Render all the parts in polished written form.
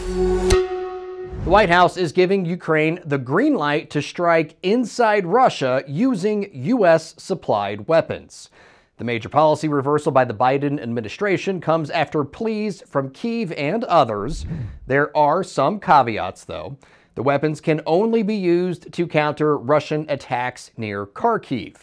The White House is giving Ukraine the green light to strike inside Russia using U.S.-supplied weapons. The major policy reversal by the Biden administration comes after pleas from Kyiv and others. There are some caveats, though. The weapons can only be used to counter Russian attacks near Kyiv.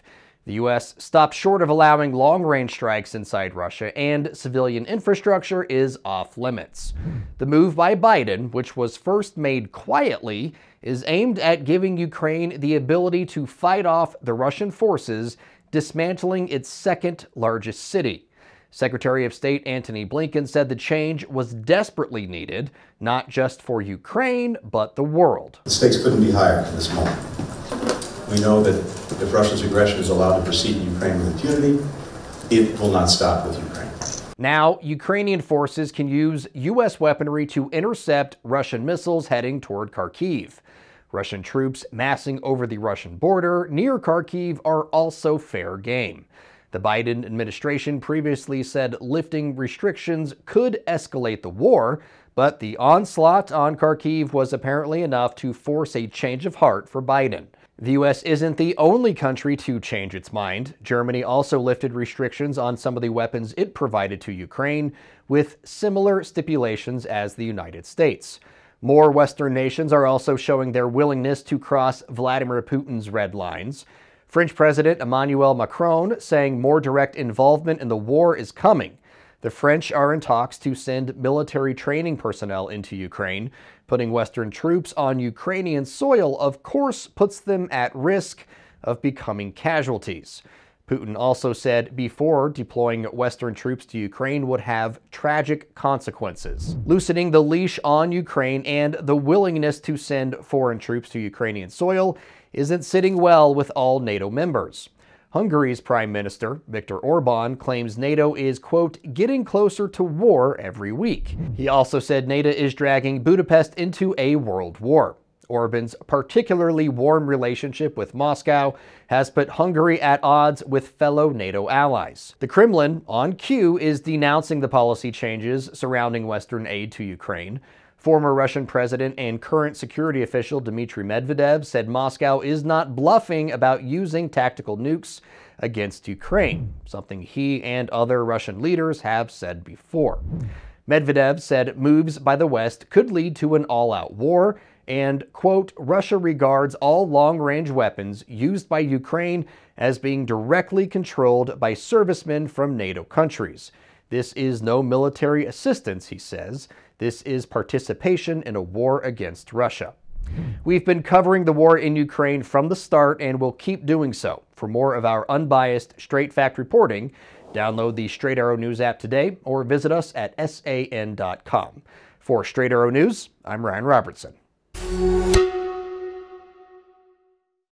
The U.S. stopped short of allowing long-range strikes inside Russia, and civilian infrastructure is off limits. The move by Biden, which was first made quietly, is aimed at giving Ukraine the ability to fight off the Russian forces, dismantling its second-largest city. Secretary of State Antony Blinken said the change was desperately needed, not just for Ukraine, but the world. The stakes couldn't be higher at this moment. We know that if Russia's aggression is allowed to proceed in Ukraine with impunity, it will not stop with Ukraine. Now, Ukrainian forces can use U.S. weaponry to intercept Russian missiles heading toward Kyiv. Russian troops massing over the Russian border near Kyiv are also fair game. The Biden administration previously said lifting restrictions could escalate the war, but the onslaught on Kyiv was apparently enough to force a change of heart for Biden. The U.S. isn't the only country to change its mind. Germany also lifted restrictions on some of the weapons it provided to Ukraine, with similar stipulations as the United States. More Western nations are also showing their willingness to cross Vladimir Putin's red lines. French President Emmanuel Macron saying more direct involvement in the war is coming. The French are in talks to send military training personnel into Ukraine. Putting Western troops on Ukrainian soil, of course, puts them at risk of becoming casualties. Putin also said before deploying Western troops to Ukraine would have tragic consequences. Loosening the leash on Ukraine and the willingness to send foreign troops to Ukrainian soil isn't sitting well with all NATO members. Hungary's Prime Minister, Viktor Orban, claims NATO is, quote, getting closer to war every week. He also said NATO is dragging Budapest into a world war. Orban's particularly warm relationship with Moscow has put Hungary at odds with fellow NATO allies. The Kremlin, on cue, is denouncing the policy changes surrounding Western aid to Ukraine. Former Russian president and current security official Dmitry Medvedev said Moscow is not bluffing about using tactical nukes against Ukraine, something he and other Russian leaders have said before. Medvedev said moves by the West could lead to an all-out war and, quote, Russia regards all long-range weapons used by Ukraine as being directly controlled by servicemen from NATO countries. This is no military assistance, he says. This is participation in a war against Russia. We've been covering the war in Ukraine from the start and will keep doing so. For more of our unbiased, straight fact reporting, download the Straight Arrow News app today or visit us at san.com. For Straight Arrow News, I'm Ryan Robertson.